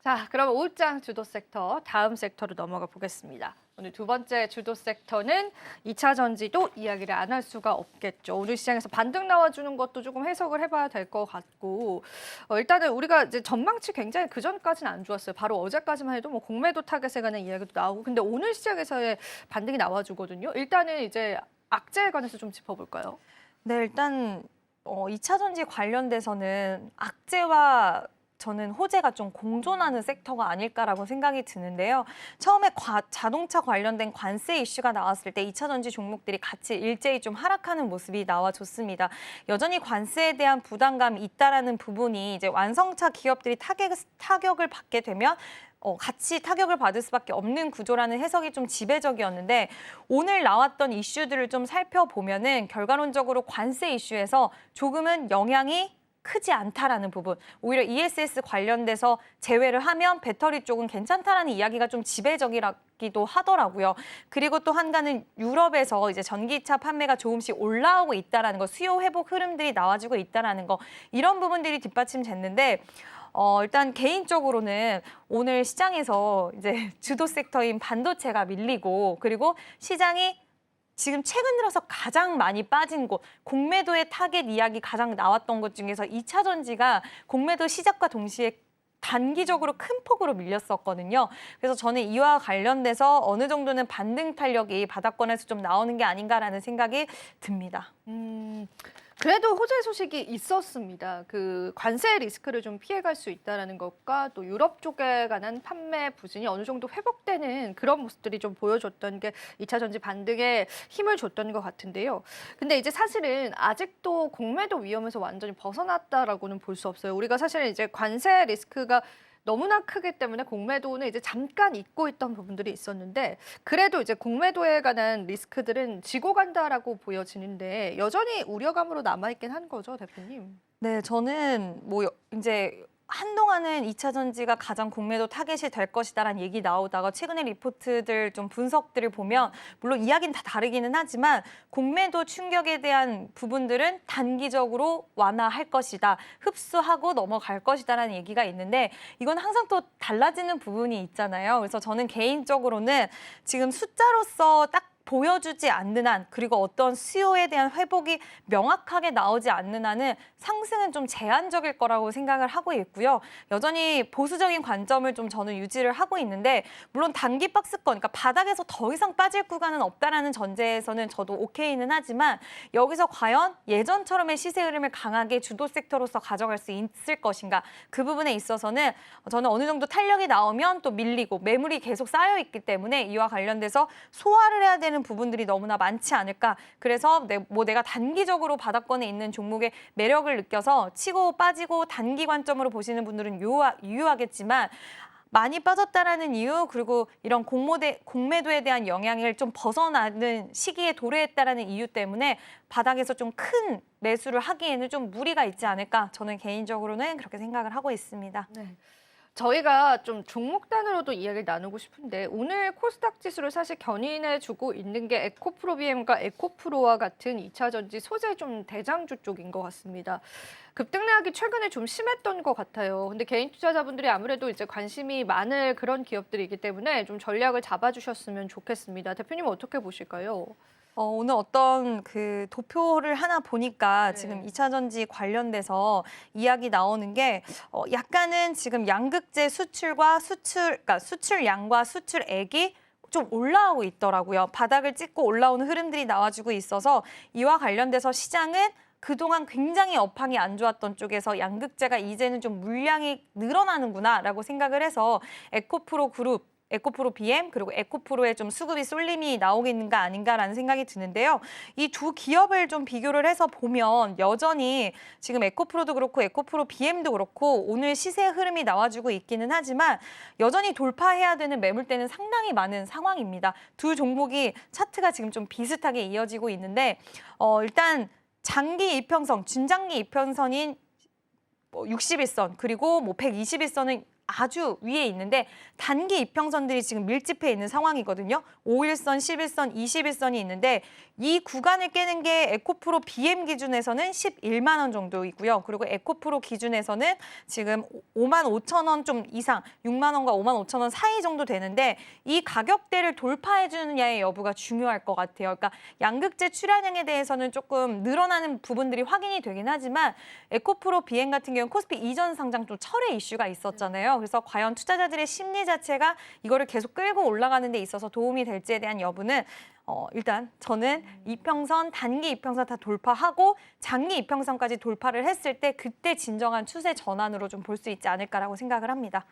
자, 그럼 오후장 주도 섹터 다음 섹터로 넘어가 보겠습니다. 오늘 두 번째 주도 섹터는 2차 전지도 이야기를 안 할 수가 없겠죠. 오늘 시장에서 반등 나와주는 것도 조금 해석을 해봐야 될 것 같고 일단은 우리가 이제 전망치 굉장히 그전까지는 안 좋았어요. 바로 어제까지만 해도 뭐 공매도 타겟에 관한 이야기도 나오고 근데 오늘 시장에서의 반등이 나와주거든요. 일단은 이제 악재에 관해서 좀 짚어볼까요? 네, 일단 2차 전지 관련돼서는 악재와 저는 호재가 좀 공존하는 섹터가 아닐까라고 생각이 드는데요. 처음에 자동차 관련된 관세 이슈가 나왔을 때 2차 전지 종목들이 같이 일제히 좀 하락하는 모습이 나와줬습니다. 여전히 관세에 대한 부담감이 있다라는 부분이 이제 완성차 기업들이 타격을 받게 되면 같이 타격을 받을 수밖에 없는 구조라는 해석이 좀 지배적이었는데 오늘 나왔던 이슈들을 좀 살펴보면은 결과론적으로 관세 이슈에서 조금은 영향이 크지 않다라는 부분, 오히려 ESS 관련돼서 제외를 하면 배터리 쪽은 괜찮다라는 이야기가 좀 지배적이기도 하더라고요. 그리고 또 한가는 유럽에서 이제 전기차 판매가 조금씩 올라오고 있다라는 거, 수요 회복 흐름들이 나와주고 있다라는 거, 이런 부분들이 뒷받침됐는데 일단 개인적으로는 오늘 시장에서 이제 주도 섹터인 반도체가 밀리고 그리고 시장이 지금 최근 들어서 가장 많이 빠진 곳, 공매도의 타겟 이야기 가장 나왔던 것 중에서 2차 전지가 공매도 시작과 동시에 단기적으로 큰 폭으로 밀렸었거든요. 그래서 저는 이와 관련돼서 어느 정도는 반등 탄력이 바닥권에서 좀 나오는 게 아닌가라는 생각이 듭니다. 그래도 호재 소식이 있었습니다. 그 관세 리스크를 좀 피해갈 수 있다는 것과 또 유럽 쪽에 관한 판매 부진이 어느 정도 회복되는 그런 모습들이 좀 보여줬던 게 2차 전지 반등에 힘을 줬던 것 같은데요. 근데 이제 사실은 아직도 공매도 위험에서 완전히 벗어났다라고는 볼 수 없어요. 우리가 사실은 이제 관세 리스크가 너무나 크기 때문에 공매도는 이제 잠깐 잊고 있던 부분들이 있었는데 그래도 이제 공매도에 관한 리스크들은 지고 간다라고 보여지는데 여전히 우려감으로 남아있긴 한 거죠, 대표님? 네, 저는 이제 한동안은 2차 전지가 가장 공매도 타겟이 될 것이다라는 얘기 나오다가 최근에 리포트들 좀 분석들을 보면 물론 이야기는 다 다르기는 하지만 공매도 충격에 대한 부분들은 단기적으로 완화할 것이다. 흡수하고 넘어갈 것이다라는 얘기가 있는데 이건 항상 또 달라지는 부분이 있잖아요. 그래서 저는 개인적으로는 지금 숫자로서 딱 보여주지 않는 한 그리고 어떤 수요에 대한 회복이 명확하게 나오지 않는 한은 상승은 좀 제한적일 거라고 생각을 하고 있고요. 여전히 보수적인 관점을 좀 저는 유지를 하고 있는데 물론 단기 박스권, 그러니까 바닥에서 더 이상 빠질 구간은 없다라는 전제에서는 저도 오케이는 하지만 여기서 과연 예전처럼의 시세 흐름을 강하게 주도 섹터로서 가져갈 수 있을 것인가 그 부분에 있어서는 저는 어느 정도 탄력이 나오면 또 밀리고 매물이 계속 쌓여 있기 때문에 이와 관련돼서 소화를 해야 되는 부분들이 너무나 많지 않을까. 그래서 내가 단기적으로 바닥권에 있는 종목의 매력을 느껴서 치고 빠지고 단기 관점으로 보시는 분들은 유효하겠지만 많이 빠졌다라는 이유 그리고 이런 공매도에 대한 영향을 좀 벗어나는 시기에 도래했다라는 이유 때문에 바닥에서 좀 큰 매수를 하기에는 좀 무리가 있지 않을까. 저는 개인적으로는 그렇게 생각을 하고 있습니다. 네. 저희가 좀 종목 단으로도 이야기를 나누고 싶은데 오늘 코스닥 지수를 사실 견인해주고 있는 게 에코프로비엠과 에코프로와 같은 2차 전지 소재 좀 대장주 쪽인 것 같습니다. 급등락이 최근에 좀 심했던 것 같아요. 근데 개인 투자자분들이 아무래도 이제 관심이 많을 그런 기업들이기 때문에 좀 전략을 잡아주셨으면 좋겠습니다. 대표님 어떻게 보실까요? 오늘 어떤 그 도표를 하나 보니까 네. 지금 2차 전지 관련돼서 이야기 나오는 게 약간은 지금 양극재 그러니까 수출량과 수출액이 좀 올라오고 있더라고요. 바닥을 찍고 올라오는 흐름들이 나와주고 있어서 이와 관련돼서 시장은 그동안 굉장히 업황이 안 좋았던 쪽에서 양극재가 이제는 좀 물량이 늘어나는구나라고 생각을 해서 에코프로 그룹, 에코프로 BM 그리고 에코프로에 좀 수급이 쏠림이 나오겠는가 아닌가라는 생각이 드는데요. 이 두 기업을 좀 비교를 해서 보면 여전히 지금 에코프로도 그렇고 에코프로 BM도 그렇고 오늘 시세 흐름이 나와주고 있기는 하지만 여전히 돌파해야 되는 매물대는 상당히 많은 상황입니다. 두 종목이 차트가 지금 좀 비슷하게 이어지고 있는데 일단 장기 이평선, 중장기 이평선인 60일선 그리고 120일선은 아주 위에 있는데 단기 이평선들이 지금 밀집해 있는 상황이거든요. 5일선, 11선, 21선이 있는데 이 구간을 깨는 게 에코프로 BM 기준에서는 11만 원 정도이고요. 그리고 에코프로 기준에서는 지금 5만 5천 원 좀 이상, 6만 원과 5만 5천 원 사이 정도 되는데 이 가격대를 돌파해 주느냐의 여부가 중요할 것 같아요. 그러니까 양극재 출하량에 대해서는 조금 늘어나는 부분들이 확인이 되긴 하지만 에코프로 BM 같은 경우는 코스피 이전 상장 또 철회 이슈가 있었잖아요. 그래서 과연 투자자들의 심리 자체가 이거를 계속 끌고 올라가는 데 있어서 도움이 될지에 대한 여부는 일단 저는 이평선, 단기 이평선 다 돌파하고 장기 이평선까지 돌파를 했을 때 그때 진정한 추세 전환으로 좀 볼 수 있지 않을까라고 생각을 합니다.